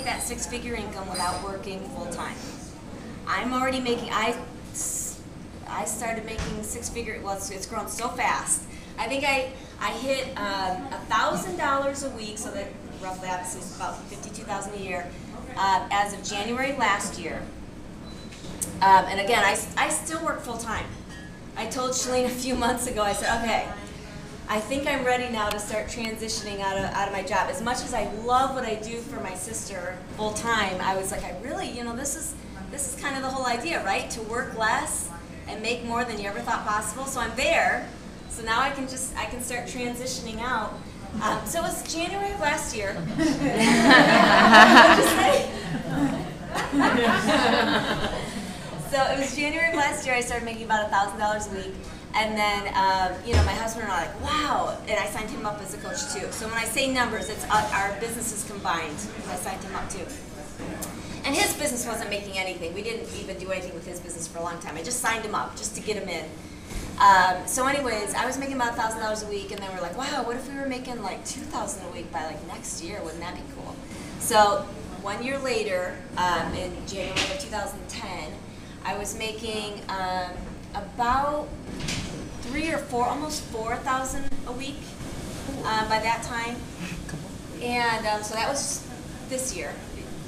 make that six-figure income without working full-time. I'm already making, I started making six-figure, well, it's grown so fast. I think I hit $1,000 a week, so that roughly obviously is about $52,000 a year, as of January last year. And again, I still work full-time. I told Chalene a few months ago, I said, okay, I think I'm ready now to start transitioning out of my job. As much as I love what I do for my sister full-time, I was like, I really, you know, this is kind of the whole idea, right? To work less and make more than you ever thought possible. So I'm there. So now I can start transitioning out. So it was January of last year. What'd you say? So it was January of last year. I started making about $1,000 a week. And then, you know, my husband and I were like, wow. And I signed him up as a coach too. So when I say numbers, it's our businesses combined. I signed him up too. And his business wasn't making anything. We didn't even do anything with his business for a long time. I just signed him up just to get him in. So anyways, I was making about $1,000 a week, and then we're like, wow, what if we were making like $2,000 a week by like next year? Wouldn't that be cool? So 1 year later, in January of 2010, I was making about almost $4,000 a week by that time. And so that was this year,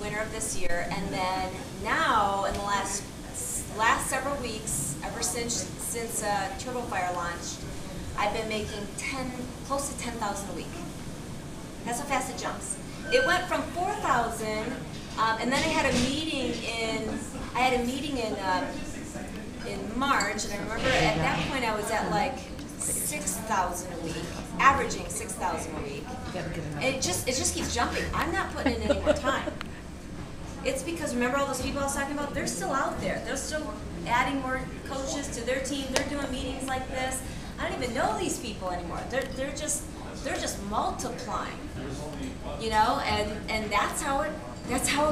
winter of this year. And then now, in the last several weeks, ever since Turbo Fire launched, I've been making close to $10,000 a week. That's how fast it jumps. It went from 4,000, and then I had a meeting in March, and I remember at that point I was at like 6,000 a week, averaging 6,000 a week. And it just keeps jumping. I'm not putting in any more time. It's because, remember all those people I was talking about? They're still out there. They're still adding more coaches to their team. They're doing meetings like this. I don't even know these people anymore. They're just multiplying, you know, and that's how it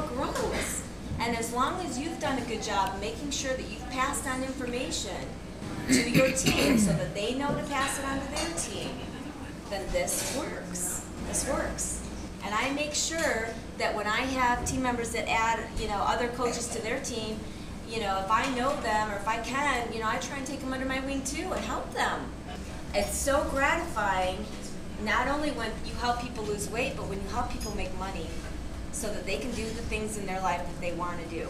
grows. And as long as you've done a good job making sure that you've passed on information to your team so that they know to pass it on to their team, then this works. This works. And I make sure that when I have team members that add, you know, other coaches to their team, you know, if I know them or if I can, you know, I try and take them under my wing too and help them. It's so gratifying, not only when you help people lose weight, but when you help people make money so that they can do the things in their life that they want to do.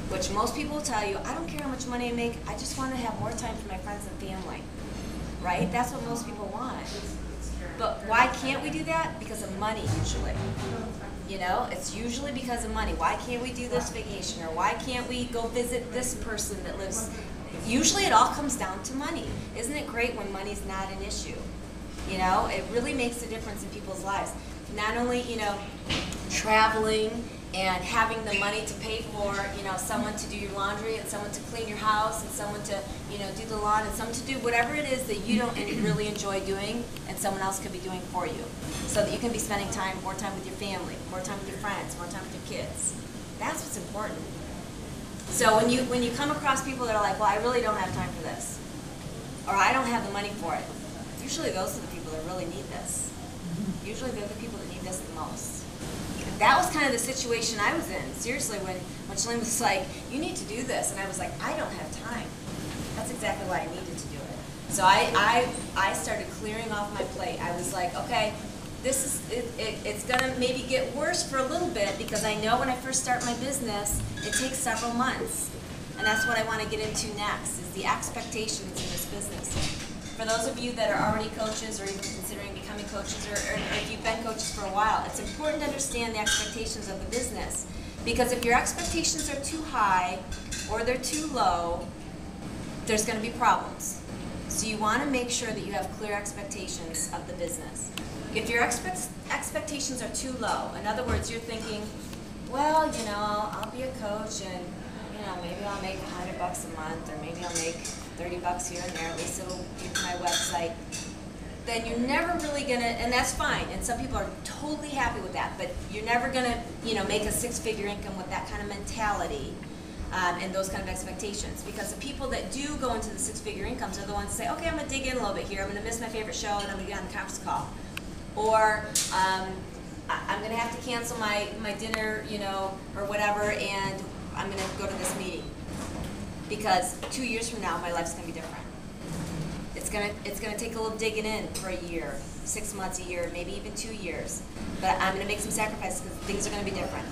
Which most people will tell you, I don't care how much money I make, I just want to have more time for my friends and family. Right? That's what most people want. But why can't we do that? Because of money, usually. You know, it's usually because of money. Why can't we do this vacation? Or why can't we go visit this person that lives? Usually it all comes down to money. Isn't it great when money's not an issue? You know, it really makes a difference in people's lives. Not only, you know, traveling and having the money to pay for, you know, someone to do your laundry and someone to clean your house and someone to, you know, do the lawn and someone to do whatever it is that you don't really enjoy doing and someone else could be doing for you. So that you can be spending more time with your family, more time with your friends, more time with your kids. That's what's important. So when you come across people that are like, well, I really don't have time for this, or I don't have the money for it, usually those are the people that really need this. Usually they're the people that need this the most. That was kind of the situation I was in, seriously, when Chalene was like, you need to do this, and I was like, I don't have time. That's exactly why I needed to do it. So I started clearing off my plate. I was like, okay, it's gonna maybe get worse for a little bit because I know when I first start my business, it takes several months. And that's what I want to get into next, is the expectations in this business. For those of you that are already coaches or even considering becoming coaches, or if you've been coaches for a while, it's important to understand the expectations of the business. Because if your expectations are too high or they're too low, there's going to be problems. So you want to make sure that you have clear expectations of the business. If your expectations are too low, in other words, you're thinking, well, you know, I'll be a coach and, you know, maybe I'll make $100 a month, or maybe I'll make $30 here and there, at least it'll be for my website, then you're never really gonna, and that's fine, and some people are totally happy with that, but you're never gonna, you know, make a six-figure income with that kind of mentality and those kind of expectations. Because the people that do go into the six-figure incomes are the ones that say, okay, I'm gonna dig in a little bit here, I'm gonna miss my favorite show, and I'm gonna get on the conference call. Or, I'm going to have to cancel my dinner, you know, or whatever, and I'm going to go to this meeting. Because 2 years from now, my life's going to be different. It's gonna take a little digging in for a year, 6 months, a year, maybe even 2 years. But I'm gonna make some sacrifices because things are gonna be different.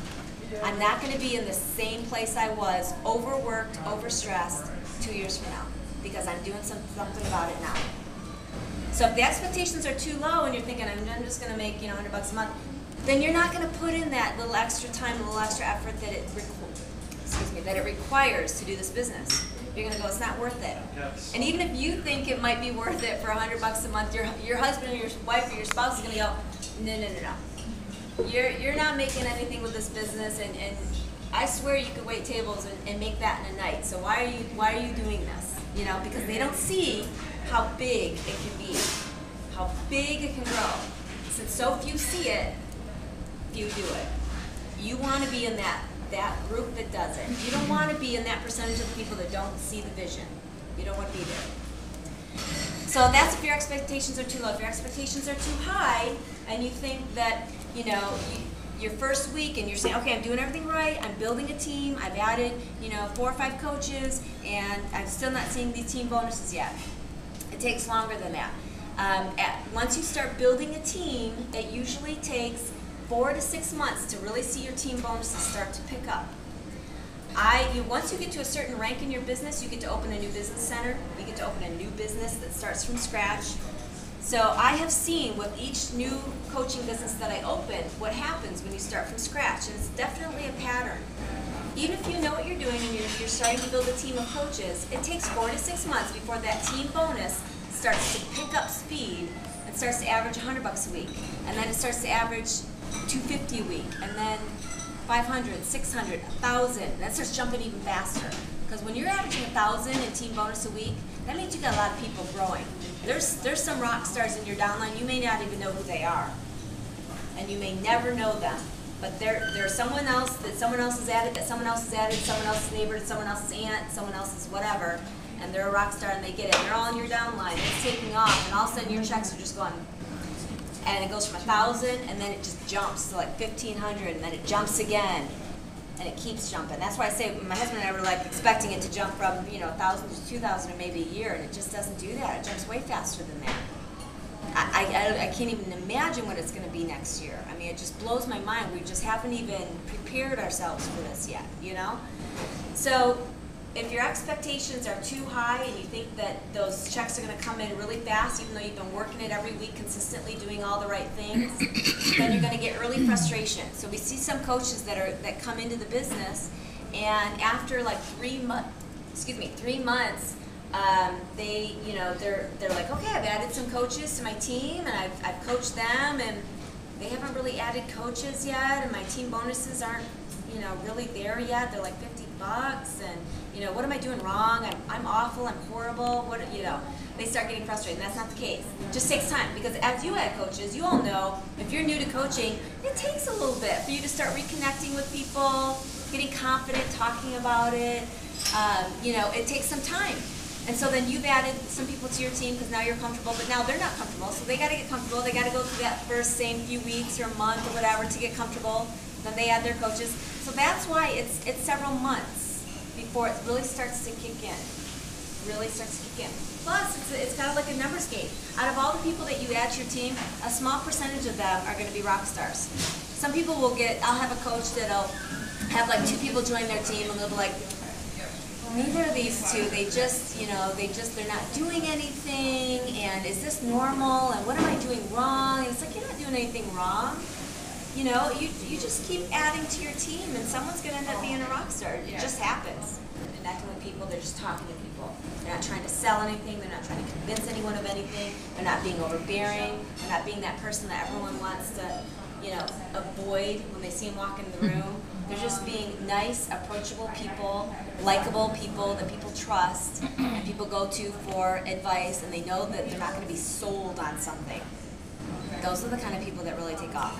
I'm not gonna be in the same place I was, overworked, overstressed, 2 years from now, because I'm doing something about it now. So if the expectations are too low and you're thinking, I'm just gonna make, you know, $100 a month, then you're not gonna put in that little extra time, a little extra effort that it requires to do this business. You're gonna go, it's not worth it. Yes. And even if you think it might be worth it for $100 a month, your husband or your wife or your spouse is gonna go, no. You're not making anything with this business, and I swear you could wait tables and make that in a night. So why are you doing this? You know, because they don't see how big it can be, how big it can grow. Since so few see it, few do it. You want to be in that group that does it. You don't want to be in that percentage of the people that don't see the vision. You don't want to be there. So that's if your expectations are too low. If your expectations are too high and you think that, you know, your first week and you're saying, okay, I'm doing everything right, I'm building a team, I've added, you know, 4 or 5 coaches, and I'm still not seeing these team bonuses yet. It takes longer than that. Once you start building a team, it usually takes 4 to 6 months to really see your team bonuses start to pick up. Once you get to a certain rank in your business, you get to open a new business center. You get to open a new business that starts from scratch. So I have seen with each new coaching business that I open, what happens when you start from scratch. And it's definitely a pattern. Even if you know what you're doing and you're starting to build a team of coaches, it takes 4 to 6 months before that team bonus starts to pick up speed and starts to average $100 a week. And then it starts to average $250 a week, and then 500, 600, 1,000. That starts jumping even faster. Because when you're averaging 1,000 in team bonus a week, that means you got a lot of people growing. There's some rock stars in your downline. You may not even know who they are, and you may never know them. But there's someone else that someone else has added, that someone else has added, someone else's neighbor, someone else's aunt, someone else's whatever, and they're a rock star and they get it. And they're all in your downline. It's taking off, and all of a sudden your checks are just going. And it goes from 1,000, and then it just jumps to like 1,500, and then it jumps again, and it keeps jumping. That's why I say my husband and I were like expecting it to jump from 1,000 to 2,000 or maybe a year, and it just doesn't do that. It jumps way faster than that. I can't even imagine what it's going to be next year. I mean, it just blows my mind. We just haven't even prepared ourselves for this yet, you know? So if your expectations are too high and you think that those checks are going to come in really fast, even though you've been working it every week consistently, doing all the right things, then you're going to get early frustration. So we see some coaches that come into the business, and after like 3 months, they're like, okay, I've added some coaches to my team, and I've coached them, and they haven't really added coaches yet, and my team bonuses aren't really there yet. They're like $50, and what am I doing wrong? I'm awful. I'm horrible. They start getting frustrated. And that's not the case. It just takes time, because as you add coaches, you all know if you're new to coaching, it takes a little bit for you to start reconnecting with people, getting confident, talking about it. It takes some time. And so then you've added some people to your team because now you're comfortable, but now they're not comfortable. So they got to get comfortable. They got to go through that first same few weeks or month or whatever to get comfortable. Then they add their coaches. So that's why it's several months before it really starts to kick in. Plus, it's kind of like a numbers game. Out of all the people that you add to your team, a small percentage of them are going to be rock stars. Some people I'll have a coach that'll have like 2 people join their team, and they'll be like, neither of these two, they're not doing anything, and is this normal, and what am I doing wrong? And it's like, you're not doing anything wrong. You just keep adding to your team, and someone's going to end up being a rock star. It just happens. They're connecting with people, they're just talking to people. They're not trying to sell anything, they're not trying to convince anyone of anything, they're not being overbearing, they're not being that person that everyone wants to, avoid when they see them walk into the room. They're just being nice, approachable people, likable people that people trust and people go to for advice, and they know that they're not going to be sold on something. Those are the kind of people that really take off.